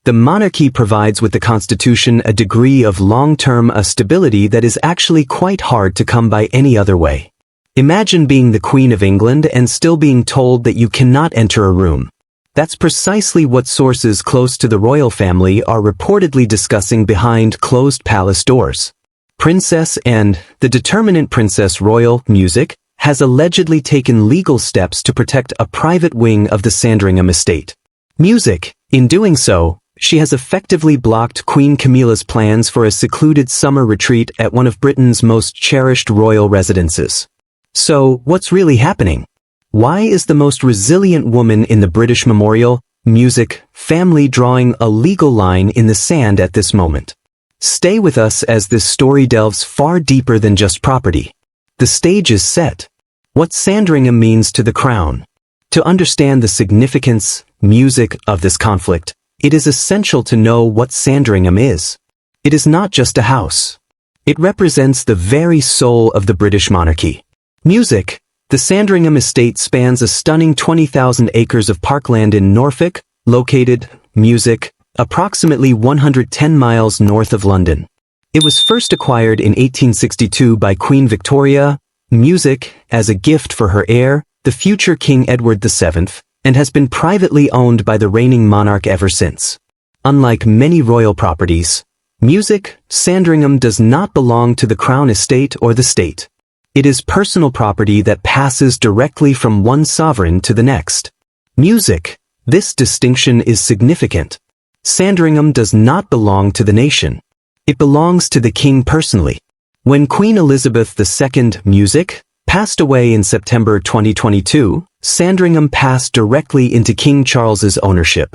The monarchy provides with the constitution a degree of long-term stability that is actually quite hard to come by any other way. Imagine being the Queen of England and still being told that you cannot enter a room. That's precisely what sources close to the royal family are reportedly discussing behind closed palace doors. Princess Anne, the determinant Princess Royal Music, has allegedly taken legal steps to protect a private wing of the Sandringham estate. Music, in doing so, she has effectively blocked Queen Camilla's plans for a secluded summer retreat at one of Britain's most cherished royal residences. So, what's really happening? Why is the most resilient woman in the British Memorial, Music, family drawing a legal line in the sand at this moment? Stay with us as this story delves far deeper than just property. The stage is set. What Sandringham means to the crown. To understand the significance, music, of this conflict, it is essential to know what Sandringham is. It is not just a house. It represents the very soul of the British monarchy. Music. The Sandringham estate spans a stunning 20,000 acres of parkland in Norfolk, located, Music, approximately 110 miles north of London. It was first acquired in 1862 by Queen Victoria, Music, as a gift for her heir, the future King Edward VII, and has been privately owned by the reigning monarch ever since. Unlike many royal properties, Music, Sandringham does not belong to the Crown Estate or the state. It is personal property that passes directly from one sovereign to the next. Music. This distinction is significant. Sandringham does not belong to the nation. It belongs to the king personally. When Queen Elizabeth II, Music, passed away in September 2022, Sandringham passed directly into King Charles's ownership.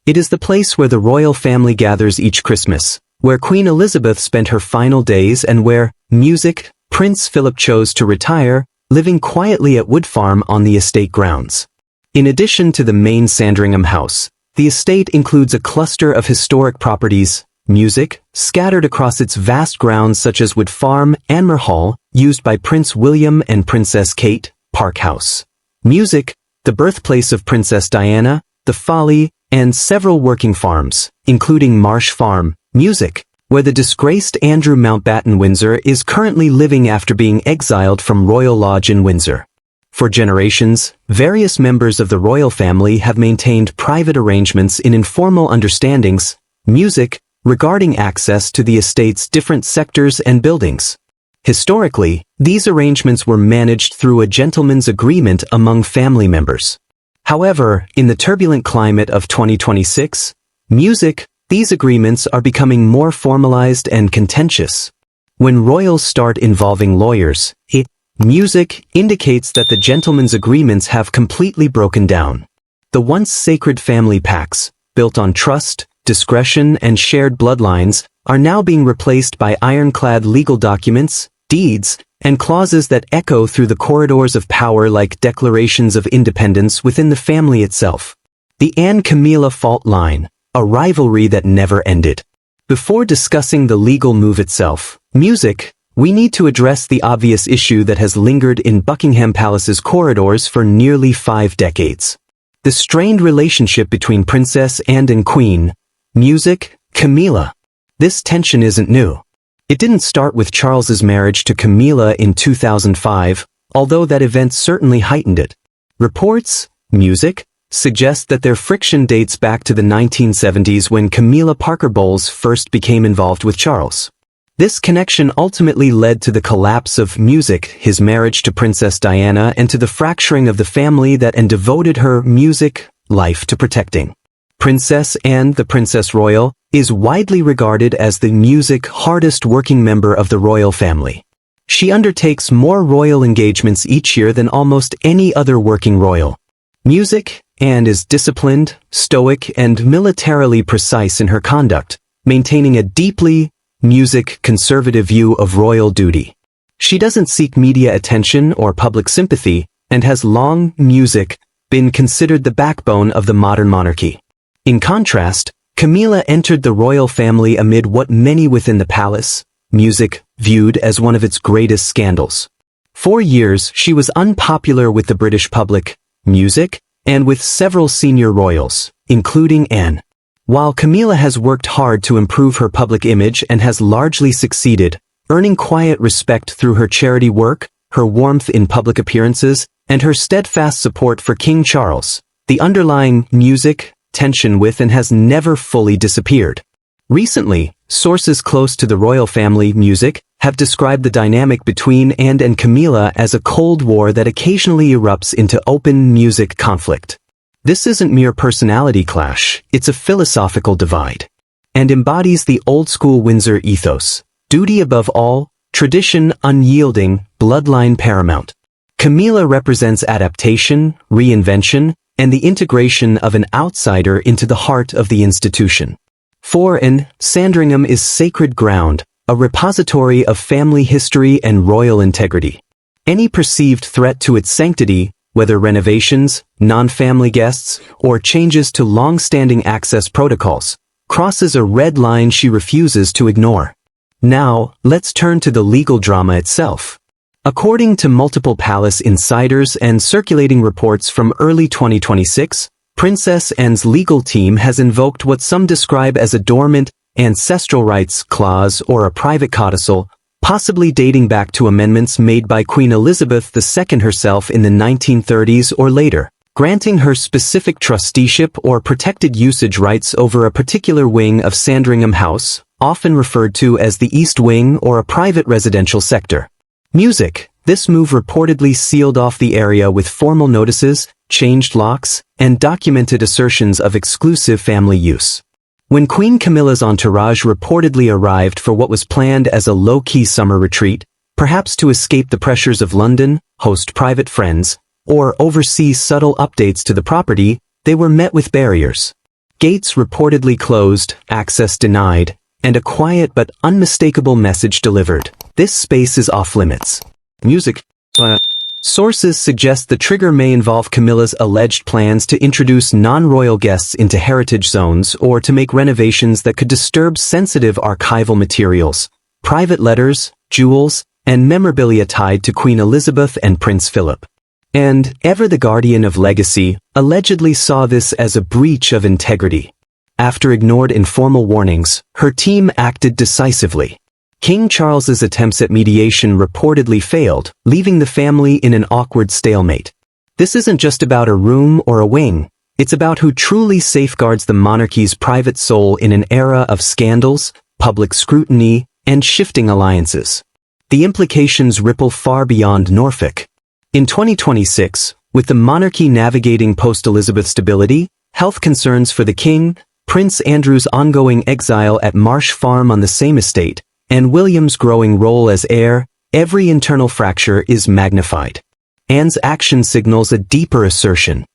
It is the place where the royal family gathers each Christmas, where Queen Elizabeth spent her final days and where, Music, Prince Philip chose to retire, living quietly at Wood Farm on the estate grounds. In addition to the main Sandringham house, the estate includes a cluster of historic properties, Music, scattered across its vast grounds such as Wood Farm, Anmer Hall, used by Prince William and Princess Kate, Park House. Music, the birthplace of Princess Diana, the Folly, and several working farms, including Marsh Farm, Music, where the disgraced Andrew Mountbatten Windsor is currently living after being exiled from Royal Lodge in Windsor. For generations, various members of the royal family have maintained private arrangements in informal understandings, Music, regarding access to the estate's different sectors and buildings. Historically, these arrangements were managed through a gentleman's agreement among family members. However, in the turbulent climate of 2026, Music, these agreements are becoming more formalized and contentious. When royals start involving lawyers, Music indicates that the gentlemen's agreements have completely broken down. The once sacred family pacts, built on trust, discretion, and shared bloodlines, are now being replaced by ironclad legal documents, deeds, and clauses that echo through the corridors of power like declarations of independence within the family itself. The Anne and Camilla fault line, a rivalry that never ended. Before discussing the legal move itself, Music, we need to address the obvious issue that has lingered in Buckingham Palace's corridors for nearly 5 decades. The strained relationship between Princess Anne and Queen, Music, Camilla. This tension isn't new. It didn't start with Charles's marriage to Camilla in 2005, although that event certainly heightened it. Reports, Music, suggest that their friction dates back to the 1970s when Camilla Parker Bowles first became involved with Charles. This connection ultimately led to the collapse of Music, his marriage to Princess Diana, and to the fracturing of the family that and devoted her Music life to protecting. Princess Anne, the Princess Royal, is widely regarded as the Music hardest working member of the royal family. She undertakes more royal engagements each year than almost any other working royal. Music, Anne is disciplined, stoic, and militarily precise in her conduct, maintaining a deeply Music conservative view of royal duty. She doesn't seek media attention or public sympathy, and has long, Music, been considered the backbone of the modern monarchy. In contrast, Camilla entered the royal family amid what many within the palace, Music, viewed as one of its greatest scandals. For years, she was unpopular with the British public, Music, and with several senior royals, including Anne. While Camilla has worked hard to improve her public image and has largely succeeded, earning quiet respect through her charity work, her warmth in public appearances, and her steadfast support for King Charles, the underlying music tension with and has never fully disappeared. Recently, sources close to the royal family music have described the dynamic between Anne and Camilla as a Cold War that occasionally erupts into open music conflict. This isn't mere personality clash, it's a philosophical divide, and embodies the old-school Windsor ethos: duty above all, tradition unyielding, bloodline paramount. Camilla represents adaptation, reinvention, and the integration of an outsider into the heart of the institution. For Anne, Sandringham is sacred ground, a repository of family history and royal integrity. Any perceived threat to its sanctity, whether renovations, non-family guests, or changes to long-standing access protocols, crosses a red line she refuses to ignore. Now, let's turn to the legal drama itself. According to multiple palace insiders and circulating reports from early 2026, Princess Anne's legal team has invoked what some describe as a dormant ancestral rights clause or a private codicil, possibly dating back to amendments made by Queen Elizabeth II herself in the 1930s or later, granting her specific trusteeship or protected usage rights over a particular wing of Sandringham House, often referred to as the East Wing or a private residential sector. Music. This move reportedly sealed off the area with formal notices, changed locks, and documented assertions of exclusive family use. When Queen Camilla's entourage reportedly arrived for what was planned as a low-key summer retreat, perhaps to escape the pressures of London, host private friends, or oversee subtle updates to the property, they were met with barriers. Gates reportedly closed, access denied, and a quiet but unmistakable message delivered: this space is off-limits. Music. Sources suggest the trigger may involve Camilla's alleged plans to introduce non-royal guests into heritage zones or to make renovations that could disturb sensitive archival materials, private letters, jewels, and memorabilia tied to Queen Elizabeth and Prince Philip. And, ever the guardian of legacy, allegedly saw this as a breach of integrity. After ignored informal warnings, her team acted decisively. King Charles's attempts at mediation reportedly failed, leaving the family in an awkward stalemate. This isn't just about a room or a wing, it's about who truly safeguards the monarchy's private soul in an era of scandals, public scrutiny, and shifting alliances. The implications ripple far beyond Norfolk. In 2026, with the monarchy navigating post-Elizabeth stability, health concerns for the king, Prince Andrew's ongoing exile at Marsh Farm on the same estate, and William's growing role as heir, every internal fracture is magnified. Anne's action signals a deeper assertion.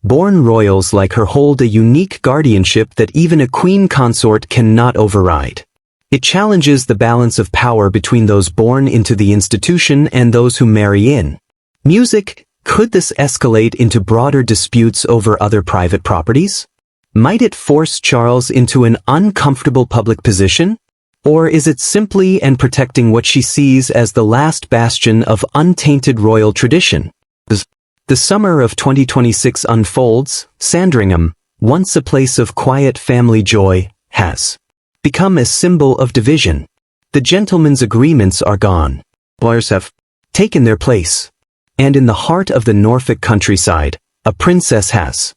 Born royals like her hold a unique guardianship that even a queen consort cannot override. It challenges the balance of power between those born into the institution and those who marry in. Music. Could this escalate into broader disputes over other private properties? Might it force Charles into an uncomfortable public position? Or is it simply and protecting what she sees as the last bastion of untainted royal tradition? The summer of 2026 unfolds. Sandringham, once a place of quiet family joy, has become a symbol of division. The gentlemen's agreements are gone. Lawyers have taken their place. And in the heart of the Norfolk countryside, a princess has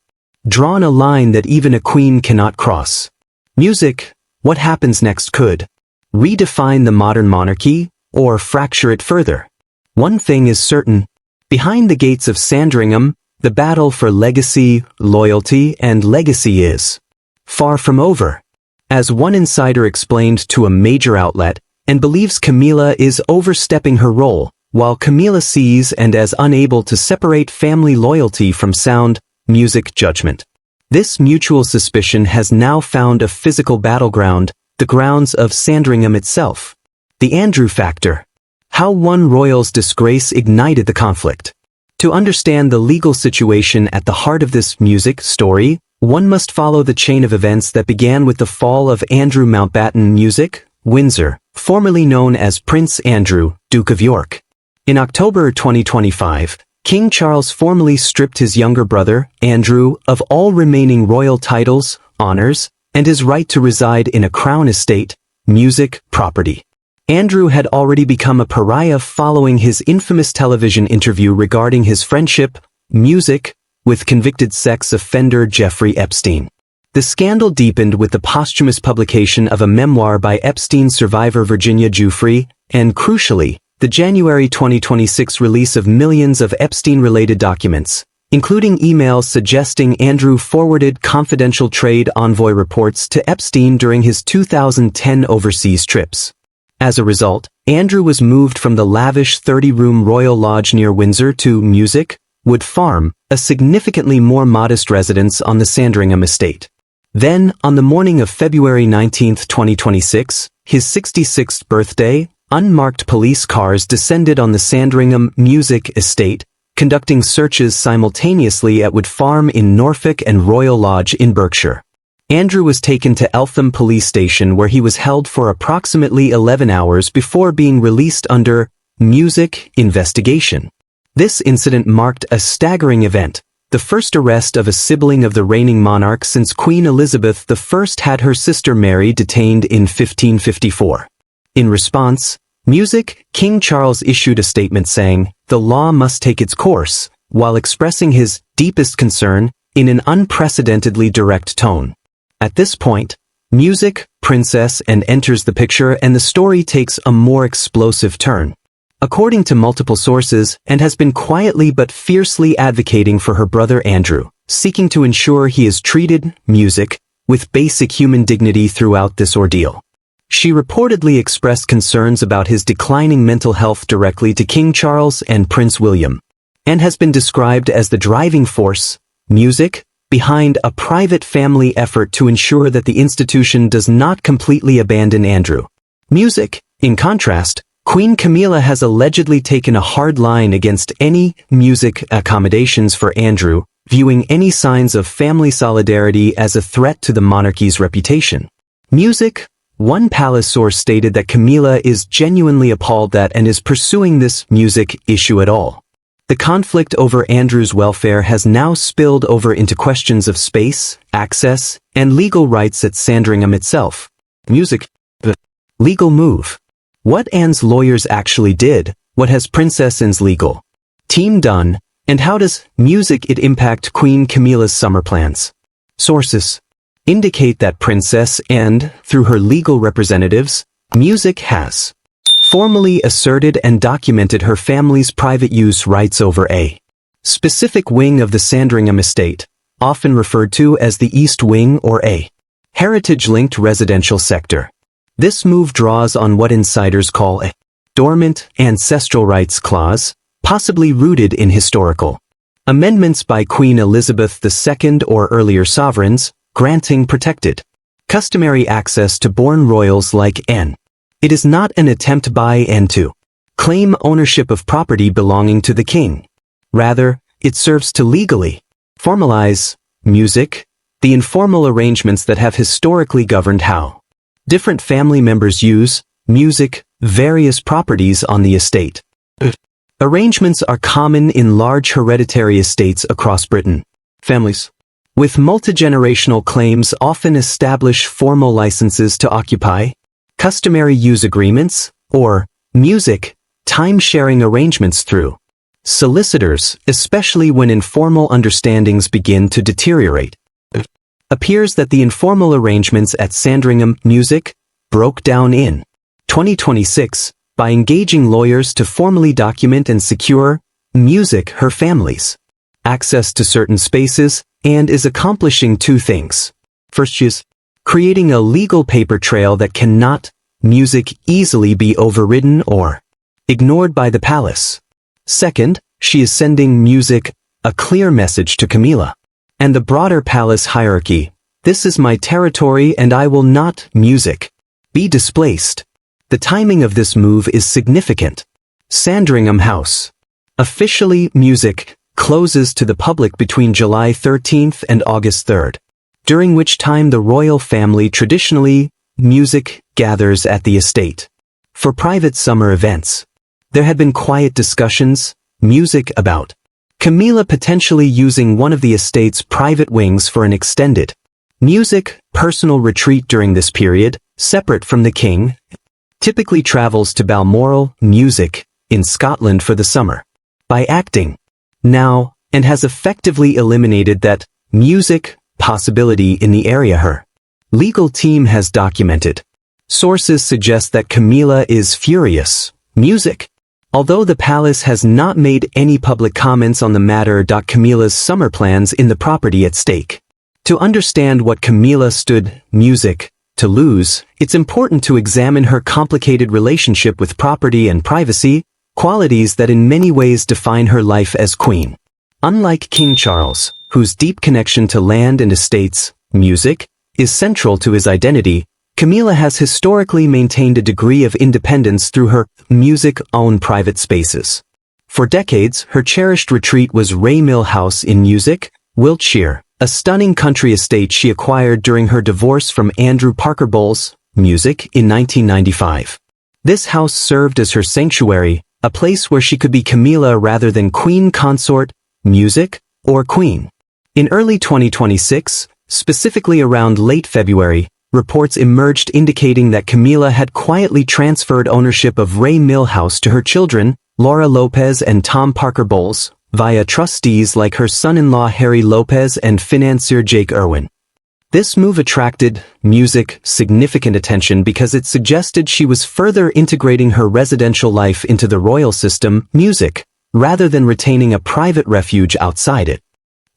drawn a line that even a queen cannot cross. Music. What happens next could redefine the modern monarchy, or fracture it further. One thing is certain. Behind the gates of Sandringham, the battle for legacy, loyalty, and legacy is far from over. As one insider explained to a major outlet, and believes Camilla is overstepping her role, while Camilla sees and as unable to separate family loyalty from sound, music judgment. This mutual suspicion has now found a physical battleground, the grounds of Sandringham itself. The Andrew factor. How one royal's disgrace ignited the conflict. To understand the legal situation at the heart of this music story, one must follow the chain of events that began with the fall of Andrew Mountbatten Music, Windsor, formerly known as Prince Andrew, Duke of York. In October 2025, King Charles formally stripped his younger brother, Andrew, of all remaining royal titles, honors, and his right to reside in a crown estate, music, property. Andrew had already become a pariah following his infamous television interview regarding his friendship, music, with convicted sex offender Jeffrey Epstein. The scandal deepened with the posthumous publication of a memoir by Epstein survivor Virginia Giuffre, and crucially, the January 2026 release of millions of Epstein-related documents, including emails suggesting Andrew forwarded confidential trade envoy reports to Epstein during his 2010 overseas trips. As a result, Andrew was moved from the lavish 30-room Royal Lodge near Windsor to Music, Wood Farm, a significantly more modest residence on the Sandringham estate. Then, on the morning of February 19, 2026, his 66th birthday, unmarked police cars descended on the Sandringham Music estate, conducting searches simultaneously at Wood Farm in Norfolk and Royal Lodge in Berkshire. Andrew was taken to Eltham Police Station where he was held for approximately 11 hours before being released under music investigation. This incident marked a staggering event, the first arrest of a sibling of the reigning monarch since Queen Elizabeth I had her sister Mary detained in 1554. In response, King Charles issued a statement saying, "The law must take its course," while expressing his deepest concern in an unprecedentedly direct tone. At this point, Princess enters the picture and the story takes a more explosive turn. According to multiple sources, Anne has been quietly but fiercely advocating for her brother Andrew, seeking to ensure he is treated, with basic human dignity throughout this ordeal. She reportedly expressed concerns about his declining mental health directly to King Charles and Prince William, and has been described as the driving force, behind a private family effort to ensure that the institution does not completely abandon Andrew. In contrast, Queen Camilla has allegedly taken a hard line against any accommodations for Andrew, viewing any signs of family solidarity as a threat to the monarchy's reputation. One palace source stated that Camilla is genuinely appalled that Anne is pursuing this issue at all. The conflict over Andrew's welfare has now spilled over into questions of space, access, and legal rights at Sandringham itself. The legal move. What Anne's lawyers actually did, what has Princess Anne's legal team done, and how does it impact Queen Camilla's summer plans? Sources indicate that Princess Anne, through her legal representatives, has formally asserted and documented her family's private use rights over a specific wing of the Sandringham estate, often referred to as the East Wing or a heritage-linked residential sector. This move draws on what insiders call a dormant ancestral rights clause, possibly rooted in historical amendments by Queen Elizabeth II or earlier sovereigns, granting protected, customary access to born royals like Anne. It is not an attempt by Anne to claim ownership of property belonging to the king. Rather, it serves to legally formalize the informal arrangements that have historically governed how different family members use various properties on the estate. Arrangements are common in large hereditary estates across Britain. Families with multi-generational claims often establish formal licenses to occupy, customary use agreements, or time-sharing arrangements through solicitors, especially when informal understandings begin to deteriorate. It appears that the informal arrangements at Sandringham broke down in 2026 by engaging lawyers to formally document and secure her family's access to certain spaces, and is accomplishing two things. First, she is creating a legal paper trail that cannot easily be overridden or ignored by the palace. Second, she is sending a clear message to Camilla and the broader palace hierarchy: this is my territory and I will not be displaced. The timing of this move is significant. Sandringham House officially closes to the public between July 13th and August 3rd, during which time the royal family traditionally gathers at the estate for private summer events. There had been quiet discussions, about Camilla potentially using one of the estate's private wings for an extended Music, personal retreat during this period, separate from the king, typically travels to Balmoral, Music, in Scotland for the summer. By acting now, and has effectively eliminated that music possibility in the area her legal team has documented. Sources suggest that Camilla is furious. Music. Although the palace has not made any public comments on the matter. Camilla's summer plans in the property at stake. To understand what Camilla stood, music, to lose, it's important to examine her complicated relationship with property and privacy, qualities that in many ways define her life as queen. Unlike King Charles, whose deep connection to land and estates, music, is central to his identity, Camilla has historically maintained a degree of independence through her music-owned private spaces. For decades, her cherished retreat was Ray Mill House in Music, Wiltshire, a stunning country estate she acquired during her divorce from Andrew Parker Bowles, Music, in 1995. This house served as her sanctuary, a place where she could be Camilla rather than Queen Consort, Music, or Queen. In early 2026, specifically around late February, reports emerged indicating that Camilla had quietly transferred ownership of Ray Mill House to her children, Laura Lopez and Tom Parker Bowles, via trustees like her son-in-law Harry Lopez and financier Jake Irwin. This move attracted, Music, significant attention because it suggested she was further integrating her residential life into the royal system, Music, rather than retaining a private refuge outside it.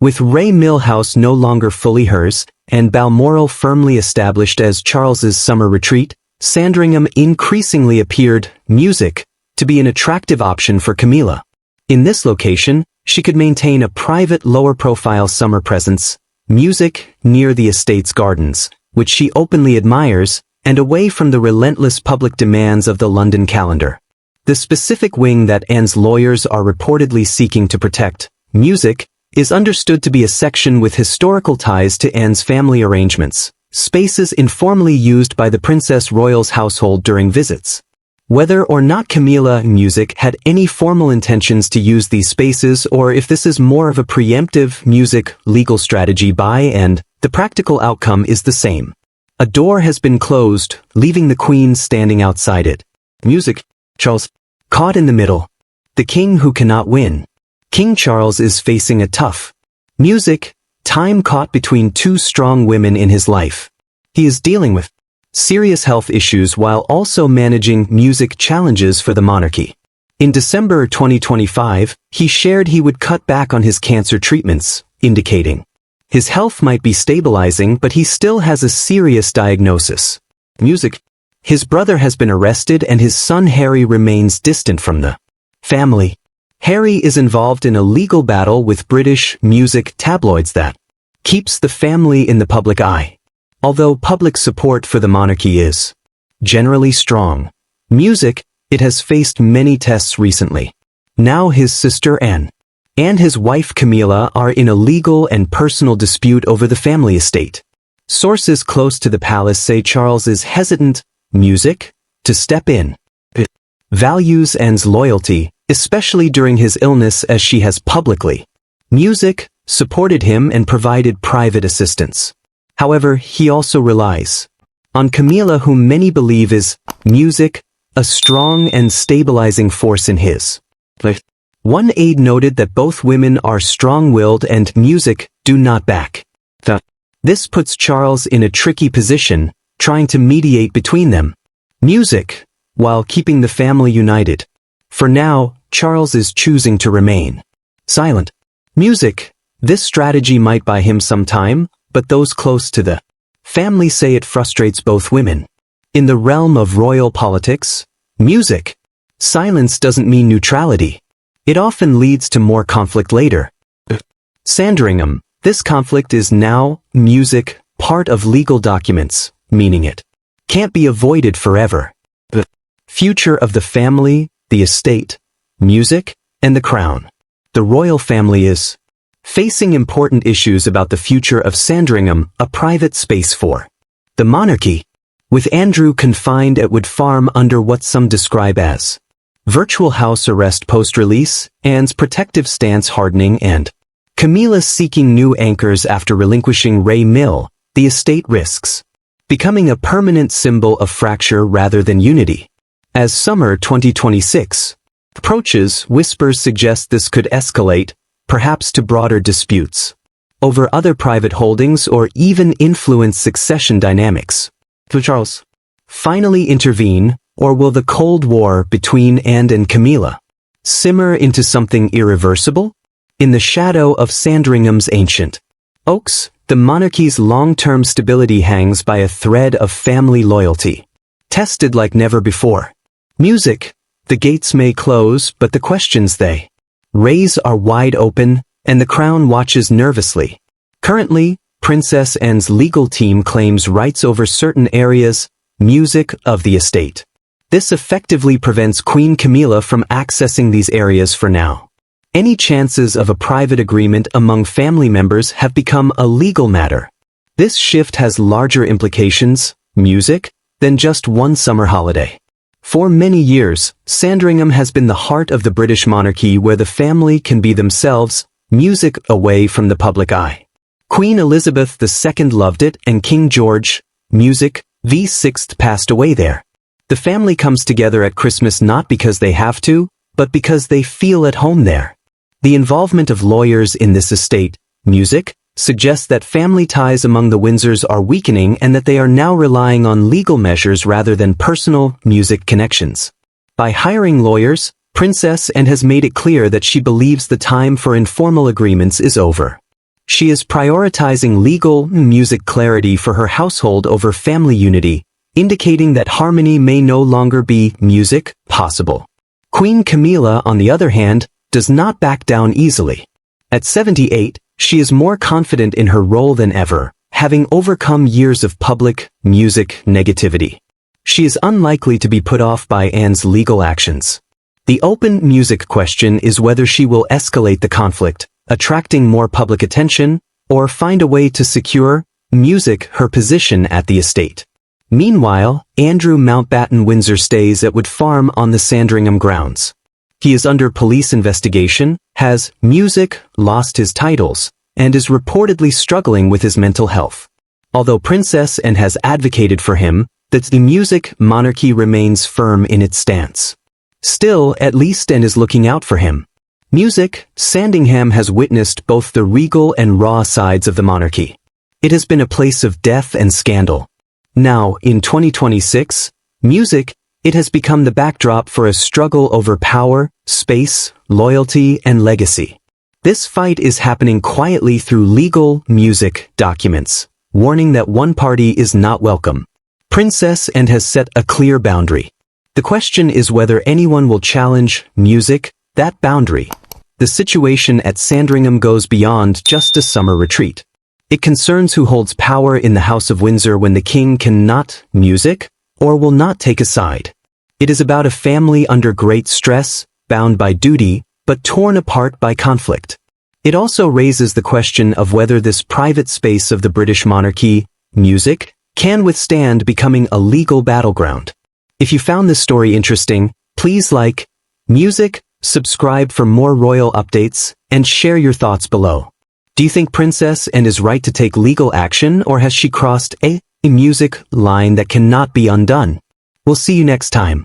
With Ray Mill House no longer fully hers, and Balmoral firmly established as Charles's summer retreat, Sandringham increasingly appeared, Music, to be an attractive option for Camilla. In this location, she could maintain a private lower-profile summer presence, Music, near the estate's gardens, which she openly admires, and away from the relentless public demands of the London calendar. The specific wing that Anne's lawyers are reportedly seeking to protect, Music, is understood to be a section with historical ties to Anne's family arrangements, spaces informally used by the Princess Royal's household during visits. Whether or not Camilla Music had any formal intentions to use these spaces or if this is more of a preemptive Music legal strategy by Anne, the practical outcome is the same. A door has been closed, leaving the Queen standing outside it. Music. Charles. Caught in the middle. The king who cannot win. King Charles is facing a tough Music time caught between two strong women in his life. He is dealing with serious health issues while also managing Music challenges for the monarchy. In December 2025, he shared he would cut back on his cancer treatments, indicating his health might be stabilizing but he still has a serious diagnosis. Music. His brother has been arrested and his son Harry remains distant from the family. Harry is involved in a legal battle with British music tabloids that keeps the family in the public eye. Although public support for the monarchy is generally strong, Music, it has faced many tests recently. Now his sister Anne and his wife Camilla are in a legal and personal dispute over the family estate. Sources close to the palace say Charles is hesitant, Music, to step in. It values Anne's loyalty, especially during his illness as she has publicly, Music, supported him and provided private assistance. However, he also relies on Camilla, whom many believe is, Music, a strong and stabilizing force in his life. One aide noted that both women are strong-willed and Music do not back. This puts Charles in a tricky position, trying to mediate between them. Music, while keeping the family united. For now, Charles is choosing to remain silent. Music, this strategy might buy him some time, but those close to the family say it frustrates both women. In the realm of royal politics, Music, silence doesn't mean neutrality. It often leads to more conflict later. Sandringham, this conflict is now, Music, part of legal documents, meaning it can't be avoided forever. The future of the family, the estate, Music, and the crown. The royal family is facing important issues about the future of Sandringham, a private space for the monarchy. With Andrew confined at Wood Farm under what some describe as virtual house arrest post-release, Anne's protective stance hardening and Camilla seeking new anchors after relinquishing Ray Mill, the estate risks becoming a permanent symbol of fracture rather than unity. As summer 2026 approaches, whispers suggest this could escalate, perhaps to broader disputes over other private holdings or even influence succession dynamics. Will Charles finally intervene, or will the Cold War between Anne and Camilla simmer into something irreversible? In the shadow of Sandringham's ancient oaks, the monarchy's long-term stability hangs by a thread of family loyalty, tested like never before. Music, the gates may close, but the questions they raise are wide open, and the crown watches nervously. Currently, Princess Anne's legal team claims rights over certain areas, music, of the estate. This effectively prevents Queen Camilla from accessing these areas for now. Any chances of a private agreement among family members have become a legal matter. This shift has larger implications, music, than just one summer holiday. For many years, Sandringham has been the heart of the British monarchy where the family can be themselves, music away from the public eye. Queen Elizabeth II loved it, and King George, music, VI passed away there. The family comes together at Christmas not because they have to, but because they feel at home there. The involvement of lawyers in this estate, music, suggests that family ties among the Windsors are weakening and that they are now relying on legal measures rather than personal music connections. By hiring lawyers, Princess Anne has made it clear that she believes the time for informal agreements is over. She is prioritizing legal music clarity for her household over family unity, indicating that harmony may no longer be music possible. Queen Camilla, on the other hand, does not back down easily. At 78, she is more confident in her role than ever, having overcome years of public music negativity. She is unlikely to be put off by Anne's legal actions. The open music question is whether she will escalate the conflict, attracting more public attention, or find a way to secure music her position at the estate. Meanwhile, Andrew Mountbatten Windsor stays at Wood Farm on the Sandringham grounds. He is under police investigation, has music lost his titles, and is reportedly struggling with his mental health. Although Princess Anne has advocated for him, that the music monarchy remains firm in its stance. Still, at least Anne is looking out for him. Music, Sandringham has witnessed both the regal and raw sides of the monarchy. It has been a place of death and scandal. Now, in 2026, music, it has become the backdrop for a struggle over power, space, loyalty, and legacy. This fight is happening quietly through legal music documents, warning that one party is not welcome. Princess Anne has set a clear boundary. The question is whether anyone will challenge music, that boundary. The situation at Sandringham goes beyond just a summer retreat. It concerns who holds power in the House of Windsor when the king cannot music or will not take a side. It is about a family under great stress, bound by duty, but torn apart by conflict. It also raises the question of whether this private space of the British monarchy, music, can withstand becoming a legal battleground. If you found this story interesting, please like, music, subscribe for more royal updates, and share your thoughts below. Do you think Princess Anne is right to take legal action, or has she crossed a music line that cannot be undone? We'll see you next time.